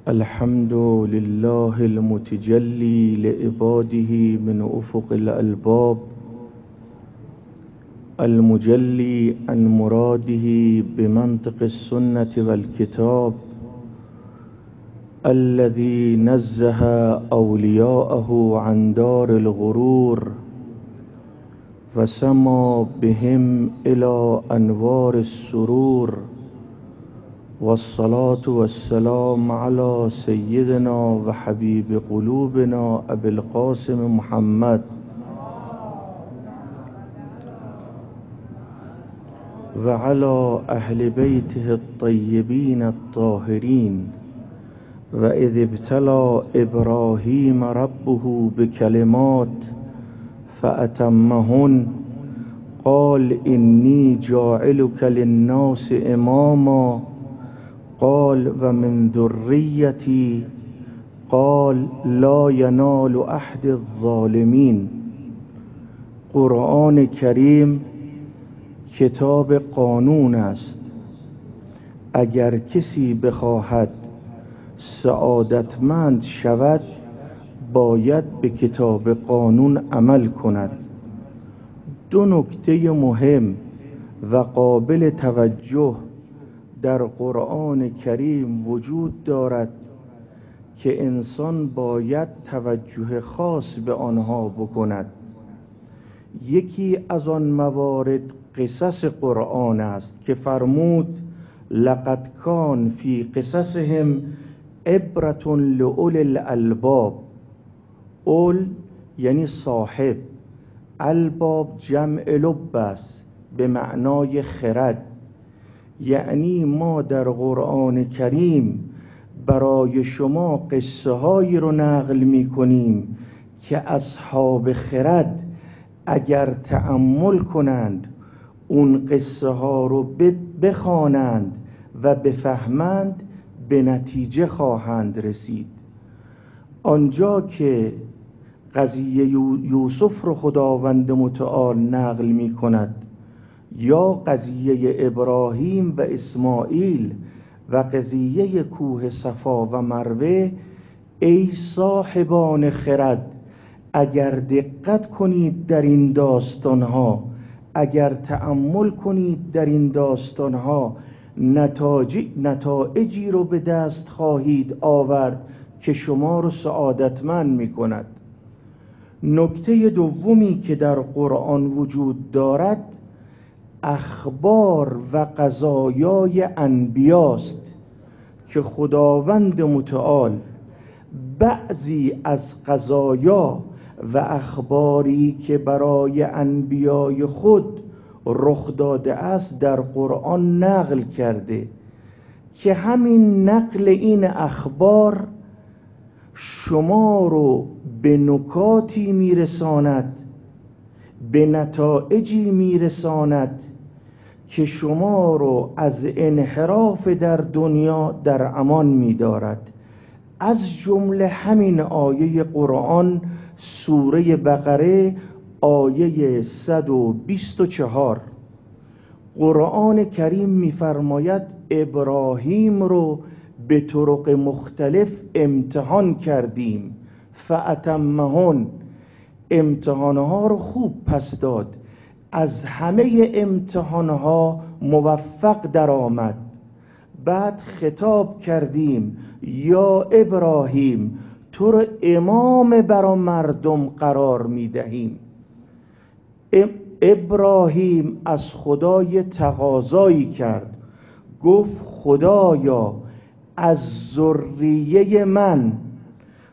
الحمد لله المتجلي لعباده من أفق الألباب، المجلي عن مراده بمنطق السنة والكتاب، الذي نزه أولياءه عن دار الغرور وسمى بهم إلى أنوار السرور. والصلاة والسلام على سيدنا وحبيب قلوبنا أبي القاسم محمد وعلى أهل بيته الطيبين الطاهرين. وإذ ابتلى إبراهيم ربه بكلمات فأتمهن قال إني جاعلك للناس إماما قال ومن ذريتي قال لا ينال أحد الظالمين. قرآن کریم کتاب قانون است. اگر کسی بخواهد سعادتمند شود باید به کتاب قانون عمل کند. دو نکته مهم و قابل توجه در قرآن کریم وجود دارد که انسان باید توجه خاص به آنها بکند. یکی از آن موارد قصص قرآن است که فرمود لقد کان فی قصصهم عبرة لأولی الالباب. اول یعنی صاحب، الباب جمع لب است به معنای خرد. یعنی ما در قرآن کریم برای شما قصه هایی رو نقل می کنیم که اصحاب خرد اگر تأمل کنند، اون قصه ها رو بخوانند و بفهمند، به نتیجه خواهند رسید. آنجا که قضیه یوسف رو خداوند متعال نقل می کند، یا قضیه ابراهیم و اسماعیل و قضیه کوه صفا و مروه، ای صاحبان خرد اگر دقت کنید در این داستانها، اگر تأمل کنید در این داستانها، نتایجی رو به دست خواهید آورد که شما رو سعادتمند می کند. نکته دومی که در قرآن وجود دارد اخبار و قضایای انبیاست که خداوند متعال بعضی از قضایا و اخباری که برای انبیای خود رخ داده است در قرآن نقل کرده که همین نقل این اخبار شما رو به نکاتی میرساند، به نتایجی میرساند که شما رو از انحراف در دنیا در امان می‌دارد. از جمله همین آیه قرآن سوره بقره آیه 124. قرآن کریم می‌فرماید ابراهیم رو به طرق مختلف امتحان کردیم فأتمهن. امتحانها رو خوب پس داد، از همه امتحانها موفق در آمد. بعد خطاب کردیم یا ابراهیم تو رو امام برا مردم قرار می دهیم. ابراهیم از خدای تقاضایی کرد، گفت خدایا از ذریه من.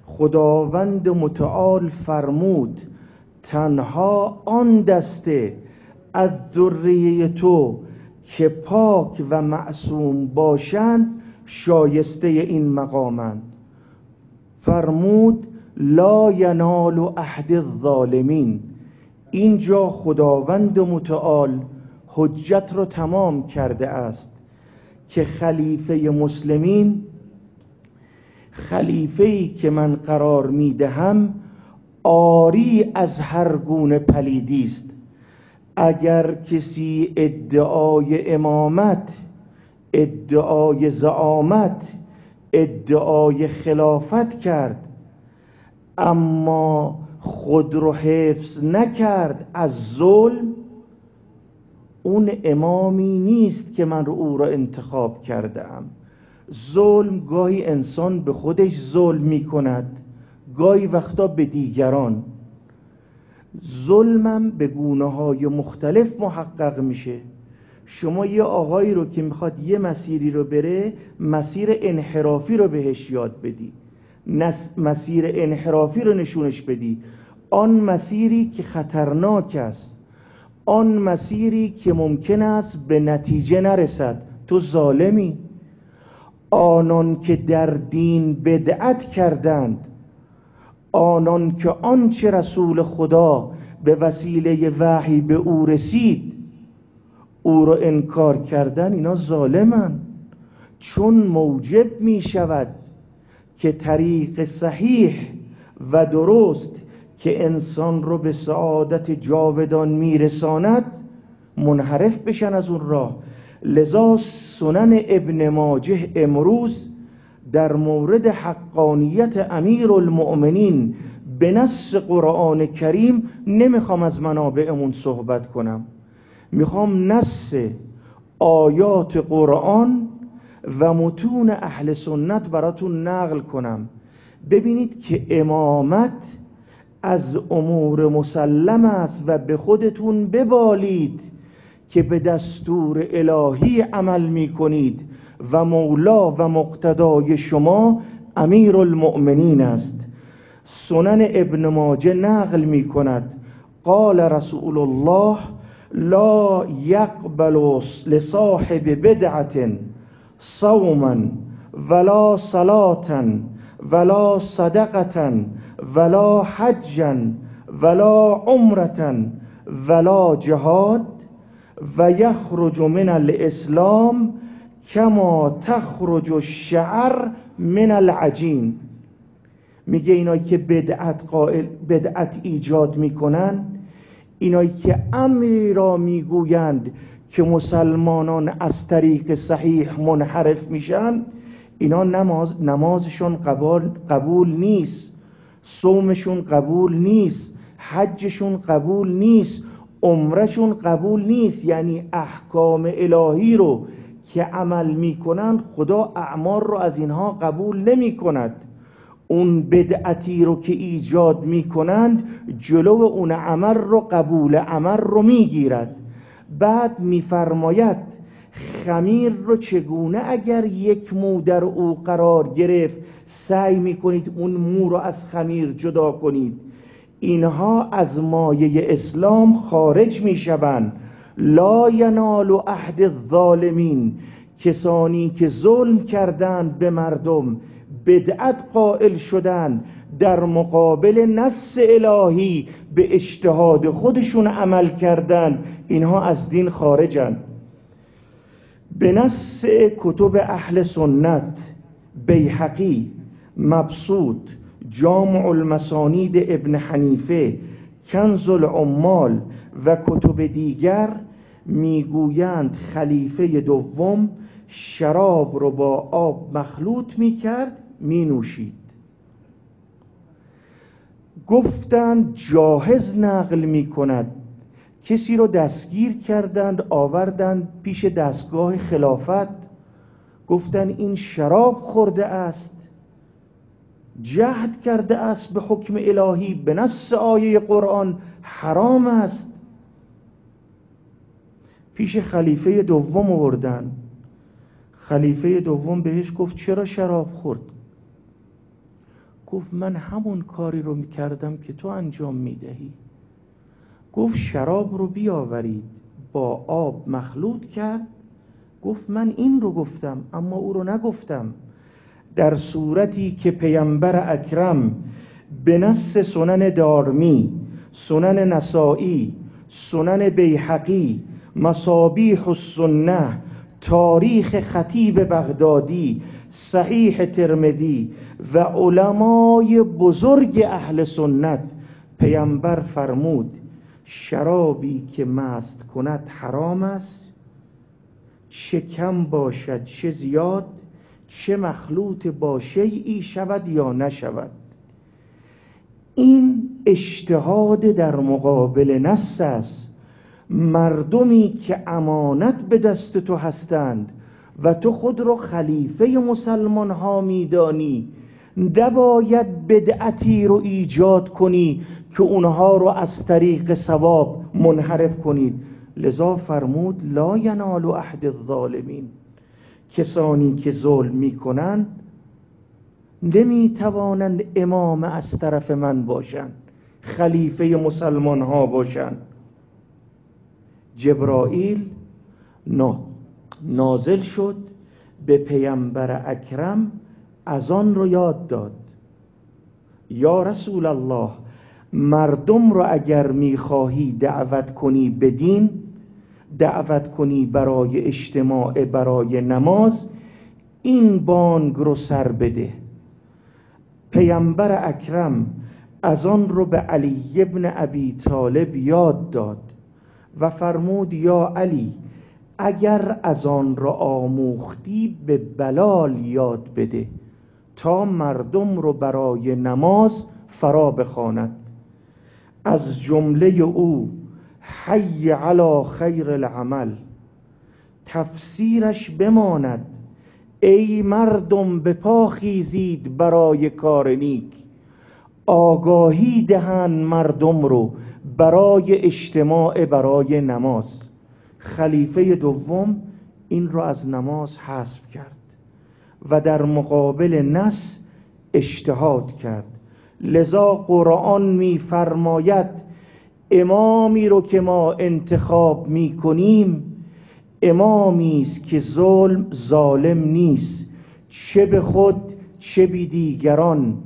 خداوند متعال فرمود تنها آن دسته از ذریه تو که پاک و معصوم باشند شایسته این مقامند. فرمود لا ینال احد الظالمین. اینجا خداوند متعال حجت رو تمام کرده است که خلیفه مسلمین، خلیفه‌ای که من قرار میدهم، آری از هر گونه پلیدی است. اگر کسی ادعای امامت، ادعای زعامت، ادعای خلافت کرد اما خود رو حفظ نکرد از ظلم، اون امامی نیست که من او را انتخاب کردم. ظلم گاهی انسان به خودش ظلم می کند، گاهی وقتا به دیگران. ظلمم به گونه‌های مختلف محقق میشه. شما یه آقایی رو که میخواد یه مسیری رو بره، مسیر انحرافی رو بهش یاد بدی، مسیر انحرافی رو نشونش بدی، آن مسیری که خطرناک است، آن مسیری که ممکن است به نتیجه نرسد، تو ظالمی. آنان که در دین بدعت کردند، آنان که آنچه رسول خدا به وسیله وحی به او رسید او را انکار کردن، اینا ظالمن، چون موجب می شود که طریق صحیح و درست که انسان رو به سعادت جاودان می رساند منحرف بشن از اون راه. لذا سنن ابن ماجه امروز در مورد حقانیت امیر المؤمنین به نص قرآن کریم، نمیخوام از منابعمون صحبت کنم، میخوام نص آیات قرآن و متون اهل سنت براتون نقل کنم. ببینید که امامت از امور مسلم است و به خودتون ببالید که به دستور الهی عمل می کنید و مولا و مقتدای شما امیر المؤمنین است. سنن ابن ماجه نقل می کند قال رسول الله لا يقبل لصاحب بدعة صوما ولا صلاة ولا صدقة ولا حجا ولا عمرة ولا جهاد و یخرج من الاسلام کما تخرج الشعر من العجین. میگه اینایی که بدعت ایجاد میکنن، اینایی که امری را میگویند که مسلمانان از طریق صحیح منحرف میشن، اینا نمازشون قبول نیست، صومشون قبول نیست، حجشون قبول نیست، عمرشون قبول نیست. یعنی احکام الهی رو که عمل میکنن خدا اعمال رو از اینها قبول نمی کند. اون بدعتی رو که ایجاد میکنند جلو اون عمل رو، قبول عمل رو میگیرد. بعد میفرماید خمیر رو چگونه اگر یک مو در او قرار گرفت سعی میکنید اون مو رو از خمیر جدا کنید، اینها از مایه اسلام خارج میشوند. لا ینال عهد الظالمین، کسانی که ظلم کردند به مردم، بدعت قائل شدند، در مقابل نص الهی به اجتهاد خودشون عمل کردند، اینها از دین خارجند. به نص کتب اهل سنت، بیهقی، مبسوط، جامع المسانید ابن حنیفه، کنز العمال و کتب دیگر میگویند خلیفه دوم شراب رو با آب مخلوط میکرد مینوشید. گفتند جاهز نقل میکند، کسی رو دستگیر کردند آوردند پیش دستگاه خلافت، گفتند این شراب خورده است، جهد کرده است به حکم الهی، به نص آیه قرآن حرام است. پیش خلیفه دوم آوردن، خلیفه دوم بهش گفت چرا شراب خورد؟ گفت من همون کاری رو میکردم که تو انجام میدهی. گفت شراب رو بیاورید، با آب مخلوط کرد. گفت من این رو گفتم اما او رو نگفتم. در صورتی که پیامبر اکرم به نص سنن دارمی، سنن نسائی، سنن بیهقی، مصابیح السنه، تاریخ خطیب بغدادی، صحیح ترمذی و علمای بزرگ اهل سنت، پیامبر فرمود شرابی که مست کند حرام است، چه کم باشد چه زیاد، چه مخلوط با شیئی شود یا نشود. این اجتهاد در مقابل نص است. مردمی که امانت به دست تو هستند و تو خود رو خلیفه مسلمان ها میدانی، نباید بدعتی رو ایجاد کنی که اونها رو از طریق ثواب منحرف کنید. لذا فرمود لا ینال عهد الظالمین، کسانی که ظلم میکنن نمیتوانند امام از طرف من باشند، خلیفه مسلمان ها باشند. جبرائیل نازل شد به پیامبر اکرم، از آن رو یاد داد. یا رسول الله، مردم رو اگر میخواهی دعوت کنی به دین، دعوت کنی برای اجتماع، برای نماز، این بانگ رو سر بده. پیامبر اکرم از آن رو به علی ابن ابی طالب یاد داد و فرمود یا علی، اگر از آن را آموختی به بلال یاد بده تا مردم رو برای نماز فرا بخواند. از جمله او حی علی خیر العمل تفسیرش بماند ای مردم به پا خیزید برای کار نیک. آگاهی دهند مردم رو برای اجتماع، برای نماز. خلیفه دوم این رو از نماز حذف کرد و در مقابل نص اجتهاد کرد. لذا قرآن می‌فرماید امامی رو که ما انتخاب می‌کنیم امامی است که ظالم نیست، چه به خود چه بی دیگران،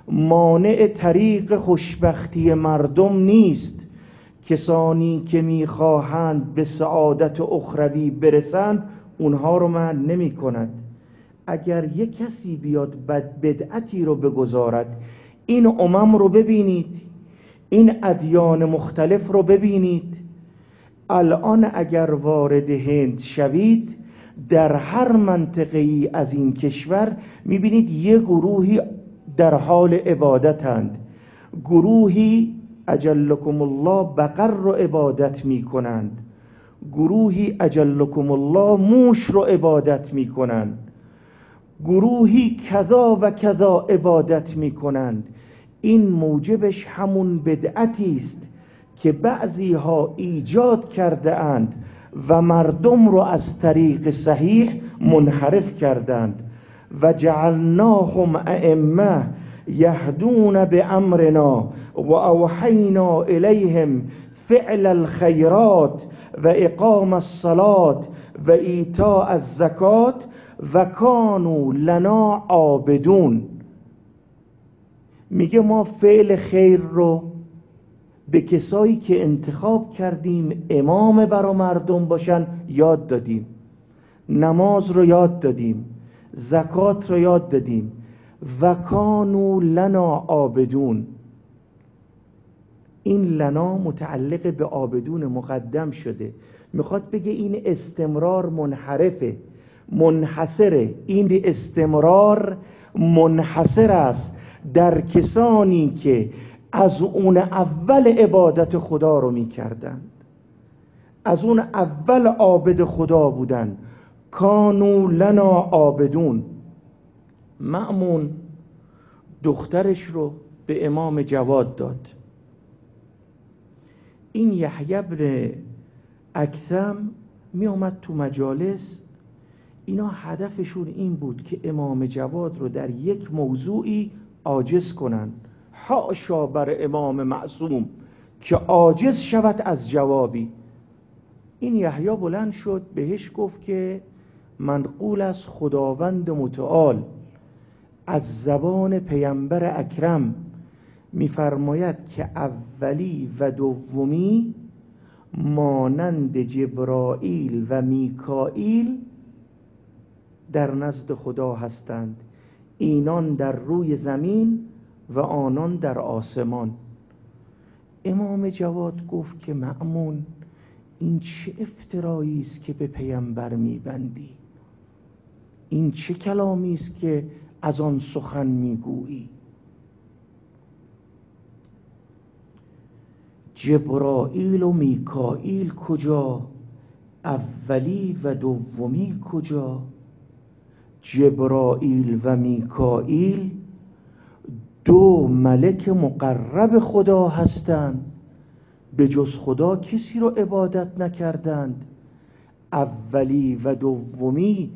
مانع طریق خوشبختی مردم نیست. کسانی که میخواهند به سعادت اخروی برسند اونها رو منع نمی کند. اگر یک کسی بیاد بدعتی رو بگذارد، این امم رو ببینید، این ادیان مختلف رو ببینید. الان اگر وارد هند شوید، در هر منطقه‌ای از این کشور میبینید یه گروهی در حال عبادتند، گروهی اجلکم الله بقر رو عبادت میکنند، گروهی اجلکم الله موش رو عبادت میکنند، گروهی کذا و کذا عبادت میکنند. این موجبش همون بدعتی است که بعضی ها ایجاد کرده اند و مردم رو از طریق صحیح منحرف کردند. و جعلناهم ائمه یهدون بامرنا و اوحینا الیهم فعل الخیرات و اقام الصلاة و ایتاء الزکات و کانوا لنا عابدون. میگه ما فعل خیر رو به کسایی که انتخاب کردیم امام برا مردم باشن یاد دادیم، نماز رو یاد دادیم، زکات رو یاد دادیم. و کانوا لنا عابدون، این لنا متعلق به عابدون مقدم شده، میخواد بگه این استمرار منحرفه، منحصره. این استمرار منحصر است در کسانی که از اون اول عبادت خدا رو میکردند، از اون اول عابد خدا بودن. کانوا لنا عابدون. مأمون دخترش رو به امام جواد داد. این یحیی بن اکثم می آمد تو مجالس، اینا هدفشون این بود که امام جواد رو در یک موضوعی عاجز کنن. حاشا بر امام معصوم که عاجز شود از جوابی. این یحیی بلند شد بهش گفت که منقول از خداوند متعال از زبان پیامبر اکرم میفرماید که اولی و دومی مانند جبرائیل و میکائیل در نزد خدا هستند، اینان در روی زمین و آنان در آسمان. امام جواد گفت که مأمون این چه افترایی است که به پیامبر میبندی؟ این چه کلامی است که از آن سخن میگویی؟ جبرائیل و میکائیل کجا؟ اولی و دومی کجا؟ جبرائیل و میکائیل دو ملک مقرب خدا هستند، به جز خدا کسی رو عبادت نکردند. اولی و دومی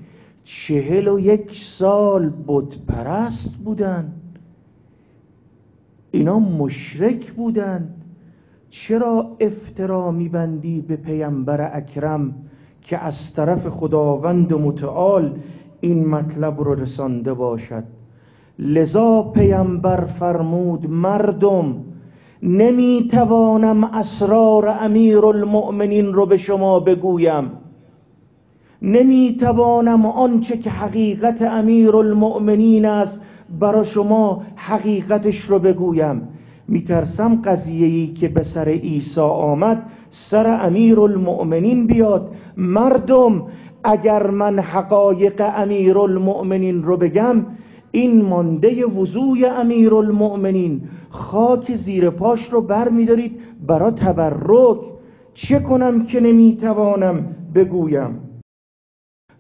41 سال بت پرست بودند، اینا مشرک بودند. چرا افترا میبندی به پیامبر اکرم که از طرف خداوند متعال این مطلب رو رسانده باشد؟ لذا پیامبر فرمود مردم نمیتوانم اسرار امیرالمؤمنین رو به شما بگویم، نمیتوانم آنچه که حقیقت امیرالمؤمنین است برای شما حقیقتش رو بگویم. میترسم قضیه‌ای که به سر عیسی آمد سر امیرالمؤمنین بیاد. مردم اگر من حقایق امیرالمؤمنین رو بگم، این مانده وضوی امیرالمؤمنین، خاک زیر پاش رو بر می‌دارید برای تبرک. چه کنم که نمیتوانم بگویم؟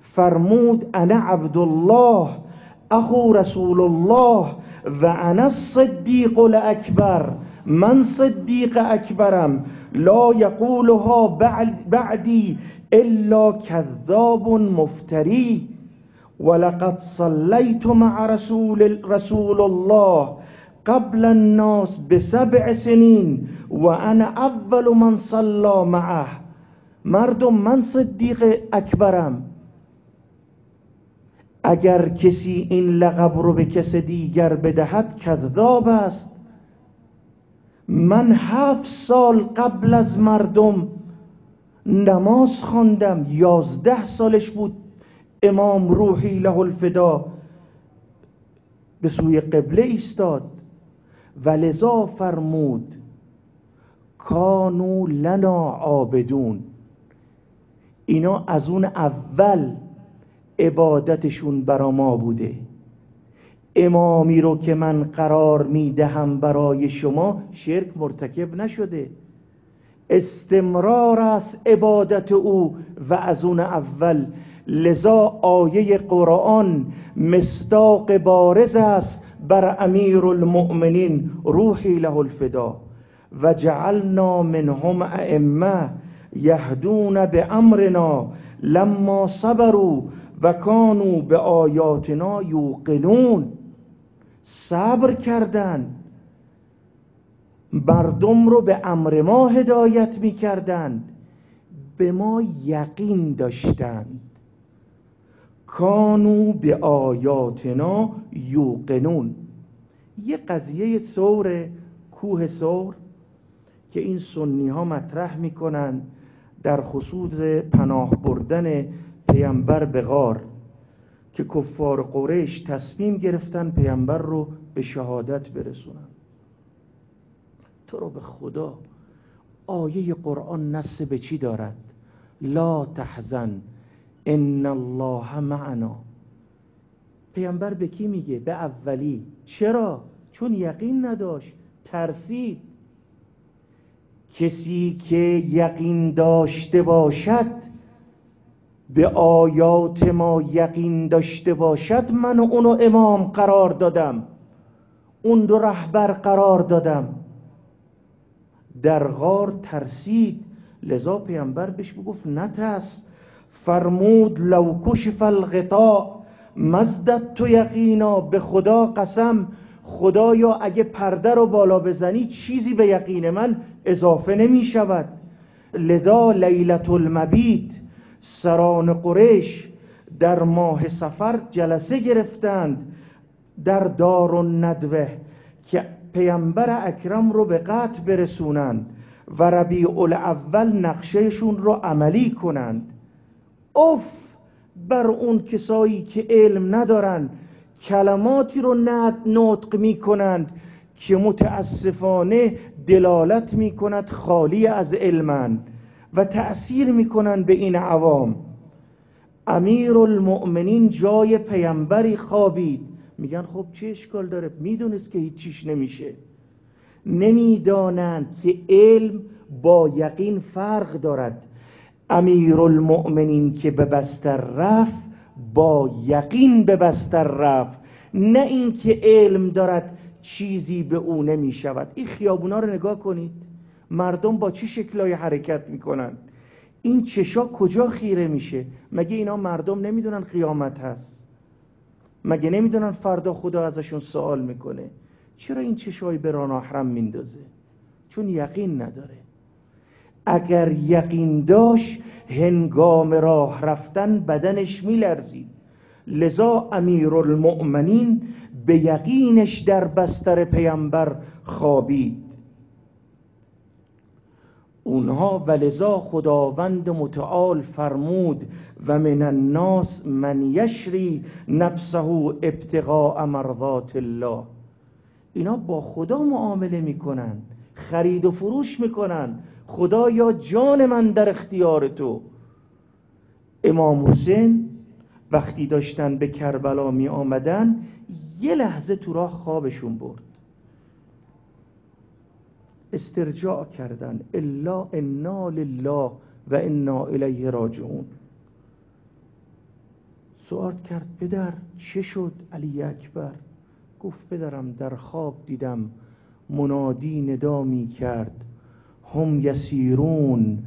فرمود انا عبدالله اخو رسول الله و انا الصدیق الاکبر، من صدیق اکبرم، لا یقولها بعدی الا کذاب مفتری، ولقد صلیت مع رسول الله قبل الناس ب7 سنین و انا اول من صلی معه. مردم من صدیق اکبرم، اگر کسی این لقب رو به کس دیگر بدهد کذاب است. من 7 سال قبل از مردم نماز خواندم، 11 سالش بود امام روحی له الفدا به سوی قبله ایستاد. ولذا فرمود کانوا لنا عابدون، اینا از اون اول عبادتشون برا ما بوده. امامی رو که من قرار میدهم برای شما شرک مرتکب نشده، استمرار است عبادت او و از اون اول. لذا آیه قرآن مصداق بارز است بر امیرالمؤمنین روحی له الفدا. و جعلنا منهم ائمه یهدون بامرنا لما صبروا و کانوا به آیاتنا یوقنون. صبر کردند، مردم رو به امر ما هدایت می کردند، به ما یقین داشتند. کانوا به آیاتنا یوقنون. یه قضیه ثور، کوه ثور که این سنی ها مطرح می کنند در خصوص پناه بردن پیامبر به غار، که کفار قریش تصمیم گرفتن پیامبر رو به شهادت برسونن. تو رو به خدا آیه قرآن نص به چی دارد؟ لا تحزن ان الله معنا. پیامبر به کی میگه؟ به اولی. چرا؟ چون یقین نداشت، ترسید. کسی که یقین داشته باشد، به آیات ما یقین داشته باشد، من اونو امام قرار دادم، اون رو رهبر قرار دادم. در غار ترسید، لذا پیامبر بهش بگفت نترس. فرمود لو کشف الغطاء مزددت یقینا. به خدا قسم، خدایا اگه پرده رو بالا بزنی چیزی به یقین من اضافه نمی شود. لذا لیلة المبیت سران قریش در ماه صفر جلسه گرفتند در دار الندوه که پیامبر اکرم رو به قتل برسونند و ربیع الاول نقشهشون رو عملی کنند. اف بر اون کسایی که علم ندارن، کلماتی رو نطق می کنند که متاسفانه دلالت می کند خالی از علمن و تأثیر می کنند به این عوام. امیرالمؤمنین جای پیامبری خوابید. میگن خب چه اشکال داره؟ میدونست که هیچیش نمیشه. نمیدانند که علم با یقین فرق دارد. امیرالمؤمنین که به بستر رفت با یقین به بستر رفت، نه اینکه علم دارد چیزی به او نمی شود. این خیابونا رو نگاه کنید، مردم با چه شکلای حرکت میکنن، این چشا کجا خیره میشه؟ مگه اینا مردم نمیدونن قیامت هست؟ مگه نمیدونن فردا خدا ازشون سوال میکنه؟ چرا این چشای به راه احرام میندازه؟ چون یقین نداره. اگر یقین داشت هنگام راه رفتن بدنش میلرزید. لذا امیرالمؤمنین به یقینش در بستر پیامبر خوابید. اونها ولذا خداوند متعال فرمود و من الناس من یشری نفسه ابتغاء مرضات الله. اینا با خدا معامله میکنن، خرید و فروش میکنن. خدا یا جان من در اختیار تو. امام حسین وقتی داشتن به کربلا می آمدن، یه لحظه تو راه خوابشون برد، استرجاع کردن، الا انا لله و انا الیه راجعون. سوال کرد پدر چه شد؟ علی اکبر گفت پدرم در خواب دیدم منادی ندا می کرد هم یسیرون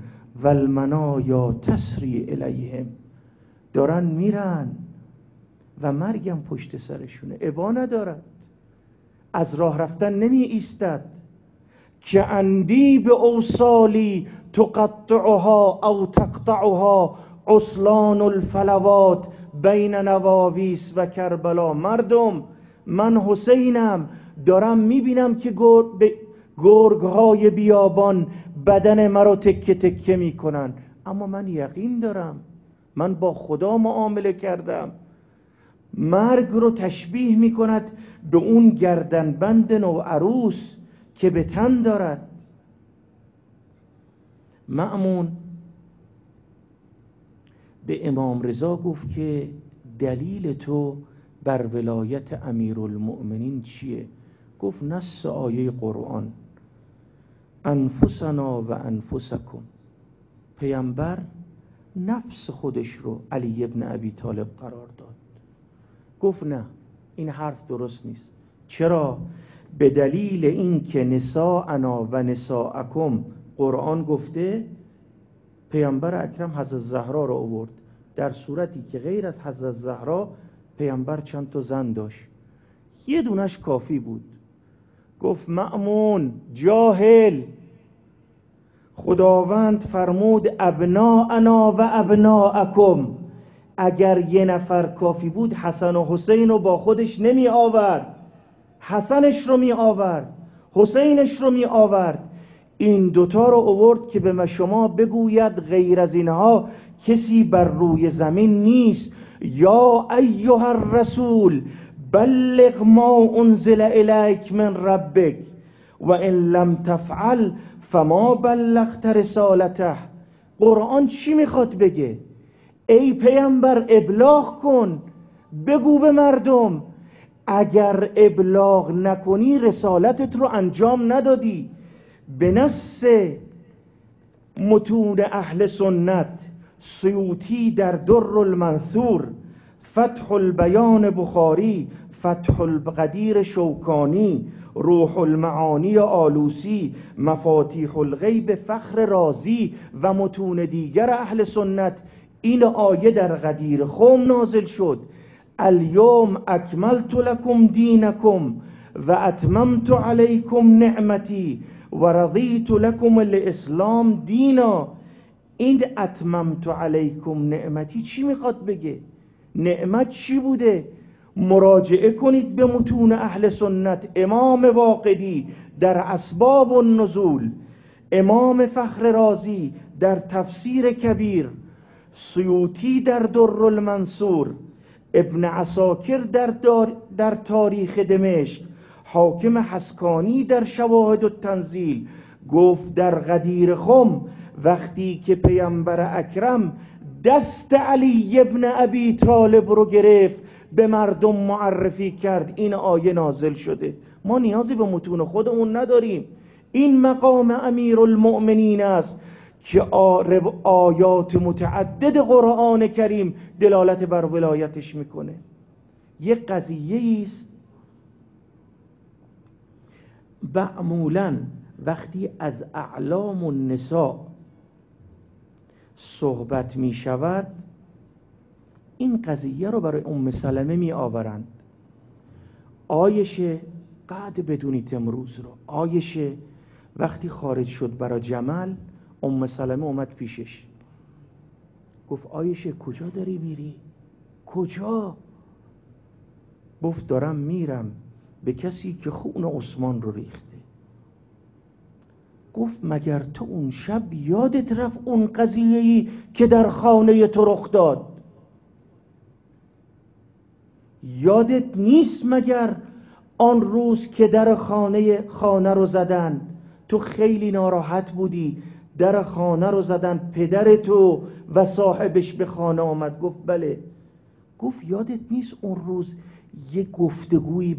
و المنایا تسری الیهم. دارن میرن و مرگم پشت سرشونه، ابا ندارد، از راه رفتن نمی ایستد. که اندی به اوصالی تقطعها او تقطعها عسلان الفلوات بین نواویس و کربلا. مردم من حسینم، دارم میبینم که گرگهای بیابان بدن مرا تکه تکه میکنن، اما من یقین دارم، من با خدا معامله کردم. مرگ رو تشبیه میکند به اون گردنبند نوعروس که به تن دارد. مأمون به امام رضا گفت که دلیل تو بر ولایت امیرالمؤمنین چیه؟ گفت نص آیه قرآن انفسنا و انفسکم. پیامبر نفس خودش رو علی ابن ابی طالب قرار داد. گفت نه، این حرف درست نیست. چرا؟ به دلیل این که نساءنا و نساءکم قرآن گفته. پیامبر اکرم حضرت زهرا رو آورد، در صورتی که غیر از حضرت زهرا پیامبر چند تا زن داشت، یه دونش کافی بود. گفت مأمون جاهل، خداوند فرمود ابناءنا و ابناءکم. اگر یه نفر کافی بود حسن و حسین رو با خودش نمی آورد، حسنش رو می آورد، حسینش رو می آورد. این دوتا رو آورد که به شما بگوید غیر از اینها کسی بر روی زمین نیست. یا ایها الرسول بلغ ما انزل الیک من ربک و ان لم تفعل فما بلغت رسالته. قرآن چی میخواد بگه؟ ای پیامبر ابلاغ کن، بگو به مردم. اگر ابلاغ نکنی رسالتت رو انجام ندادی. به نص متون اهل سنت، سیوطی در در المنثور، فتح البیان بخاری، فتح القدیر شوکانی، روح المعانی آلوسی، مفاتیح الغیب فخر رازی و متون دیگر اهل سنت این آیه در غدیر خم نازل شد. الیوم اکملت لکم دینکم و اتممت علیکم نعمتی و رضیت لکم الاسلام دینا. این اتممت علیکم نعمتی چی میخواد بگه؟ نعمت چی بوده؟ مراجعه کنید به متون اهل سنت. امام واقدی در اسباب النزول، امام فخر رازی در تفسیر کبیر، سیوطی در در المنصور، ابن عساکر در تاریخ دمشق، حاکم حسکانی در شواهد التنزیل گفت در غدیر خم وقتی که پیامبر اکرم دست علی ابن ابی طالب رو گرفت، به مردم معرفی کرد این آیه نازل شده. ما نیازی به متون خودمون نداریم، این مقام امیرالمؤمنین است که آیات متعدد قرآن کریم دلالت بر ولایتش میکنه. یک قضیه است معمولا وقتی از اعلام النساء صحبت می شود، این قضیه رو برای ام سلمه می آورند. عایشه قد بدونید امروز رو، عایشه وقتی خارج شد برای جمل، ام سلمه اومد پیشش گفت عایشه کجا داری میری؟ کجا؟ گفت دارم میرم به کسی که خون عثمان رو ریخته. گفت مگر تو اون شب یادت رفت اون قضیه‌ای که در خانه تو رخ داد؟ یادت نیست مگر آن روز که در خانه رو زدن تو خیلی ناراحت بودی، در خانه رو زدن، پدر تو و صاحبش به خانه آمد؟ گفت بله. گفت یادت نیست اون روز یک گفتگویی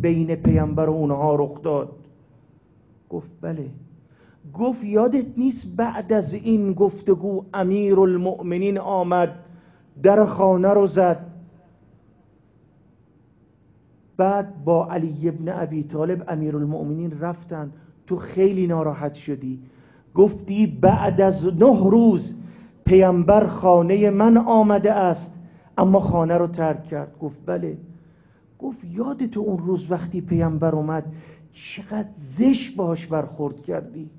بین پیامبر و اونها رخ داد؟ گفت بله. گفت یادت نیست بعد از این گفتگو امیرالمؤمنین آمد در خانه رو زد، بعد با علی ابن ابی طالب امیرالمؤمنین رفتن، تو خیلی ناراحت شدی، گفتی بعد از 9 روز پیامبر خانه من آمده است اما خانه رو ترک کرد؟ گفت بله. گفت یادت اون روز وقتی پیامبر اومد چقدر زشت باهاش برخورد کردی؟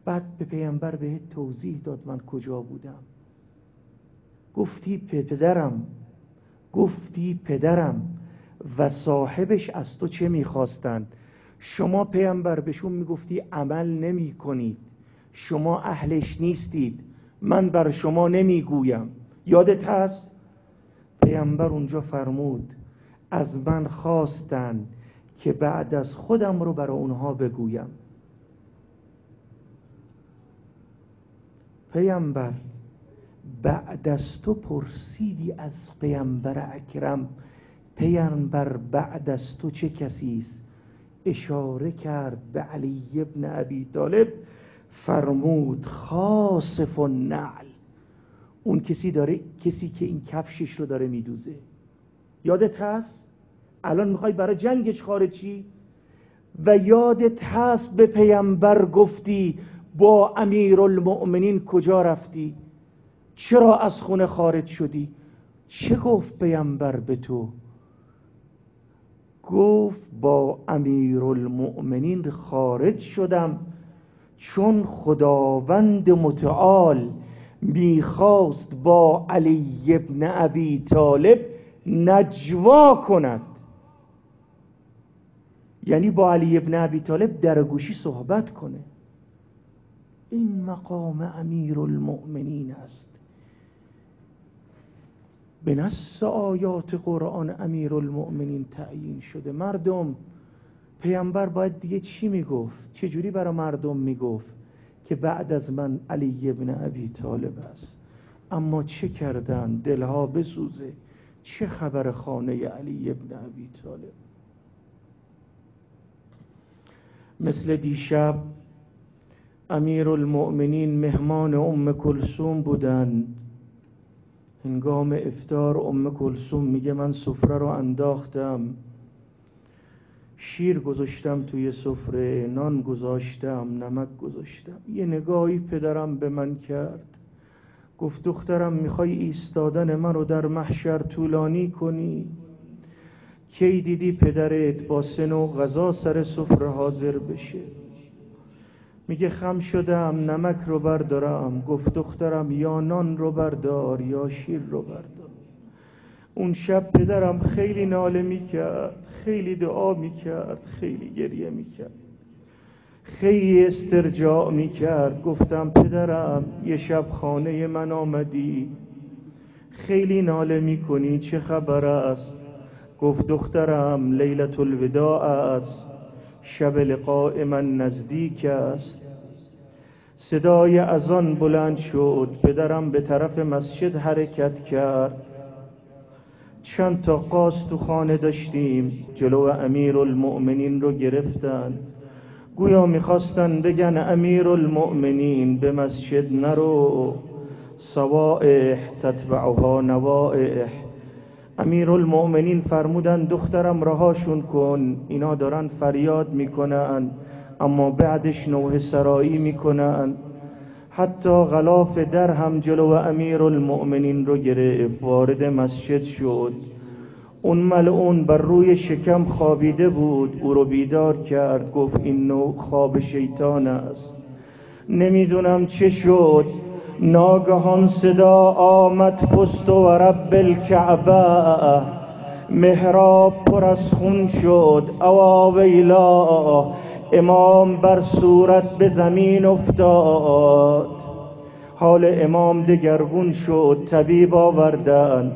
بعد به پیامبر بهت توضیح داد من کجا بودم. گفتی پدرم و صاحبش از تو چه میخواستند؟ شما پیامبر بهشون میگفتی عمل نمی کنید، شما اهلش نیستید، من بر شما نمیگویم. یادت هست؟ پیامبر اونجا فرمود از من خواستن که بعد از خودم رو برای اونها بگویم. پیامبر بعد از تو پرسیدی از پیامبر اکرم پیامبر بعد از تو چه کسی است؟ اشاره کرد به علی ابن ابی طالب، فرمود خاصف النعل، اون کسی که این کفشش رو داره میدوزه. یادت هست؟ الان میخوای برای جنگش خارجی؟ و یادت هست به پیامبر گفتی با امیرالمؤمنین کجا رفتی؟ چرا از خونه خارج شدی؟ چه گفت پیامبر به تو؟ گفت با امیرالمؤمنین خارج شدم چون خداوند متعال میخواست با علی ابن ابی طالب نجوا کند، یعنی با علی ابن ابی طالب در گوشی صحبت کنه. این مقام امیرالمؤمنین است. به نص آیات قرآن امیرالمؤمنین تعیین شده. مردم، پیامبر باید دیگه چی میگفت؟ چجوری برای مردم میگفت که بعد از من علی ابن ابی طالب است؟ اما چه کردن؟ دلها بسوزه. چه خبر خانه علی ابن ابی طالب؟ مثل دیشب امیرالمؤمنین مهمان ام کلثوم بودند. هنگام افطار ام کلثوم میگه من سفره رو انداختم، شیر گذاشتم توی سفره، نان گذاشتم، نمک گذاشتم. یه نگاهی پدرم به من کرد، گفت دخترم میخوای ایستادن من رو در محشر طولانی کنی؟ کی دیدی پدرت با سن و غذا سر سفره حاضر بشه؟ میگه خم شدم نمک رو بردارم. گفت دخترم یا نان رو بردار یا شیر رو بردار. اون شب پدرم خیلی ناله میکرد، خیلی دعا میکرد، خیلی گریه میکرد، خیلی استرجاع میکرد. گفتم پدرم یه شب خانه من آمدی، خیلی ناله میکنی، چه خبر است؟ گفت دخترم لیلة الوداع است، شب لقاء من نزدیک است. صدای اذان بلند شد. پدرم به طرف مسجد حرکت کرد. چند تا قاز تو خانه داشتیم. جلو امیرالمؤمنین رو گرفتن. گویا میخواستن بگن امیرالمؤمنین به مسجد نرو، صوائح تتبعها نوائح. امیرالمؤمنین فرمودن دخترم رهاشون کن، اینا دارن فریاد میکنن اما بعدش نوحه سرایی میکنن. حتی غلاف در هم جلو امیرالمؤمنین رو گرفت. وارد مسجد شد. اون ملعون بر روی شکم خوابیده بود. او رو بیدار کرد. گفت این نوع خواب شیطان است. نمیدونم چه شد. ناگهان صدا آمد فست و رب الکعبه. محراب پر از خون شد. اوا ویلا، امام بر صورت به زمین افتاد. حال امام دگرگون شد. طبیب آوردن.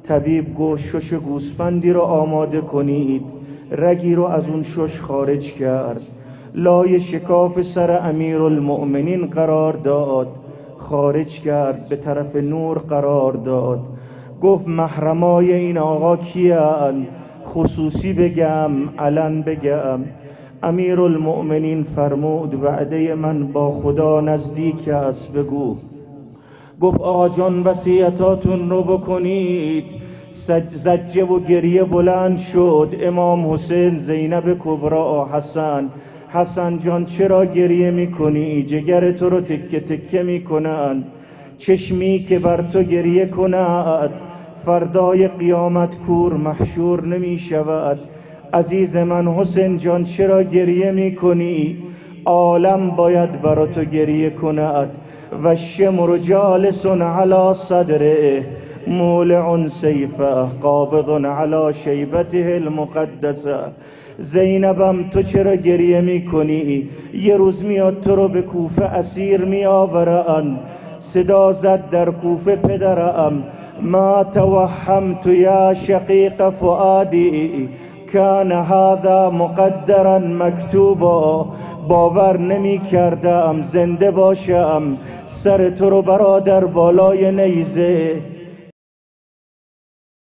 طبیب گفت شش گوسفندی رو آماده کنید. رگی رو از اون شش خارج کرد. لای شکاف سر امیرالمؤمنین قرار داد. خارج کرد. به طرف نور قرار داد. گفت محرمای این آقا کیان؟ خصوصی بگم علن بگم؟ امیرالمؤمنین فرمود وعده من با خدا نزدیک است، بگو. گفت آقا جان وصیتاتون رو بکنید. زجه و گریه بلند شد. امام حسین، زینب کبرا، حسن. حسن جان چرا گریه میکنی؟ جگر تو رو تکه تکه میکنن. چشمی که بر تو گریه کند فردای قیامت کور محشور نمیشود. عزیز من حسین جان چرا گریه میکنی؟ عالم باید برا تو گریه کند. و الشمر جالس علی صدره مولع سیفه قابض علی شیبته المقدسه. زینبم تو چرا گریه میکنی؟ یه روز میاد تو رو به کوفه اسیر میآورند. صدا زد در کوفه پدرم، ما توهمت یا شقیق فؤادی کان هذا مقدرا مکتوبا. باور نمی کردم زنده باشم سر تو رو برادر بالای نیزه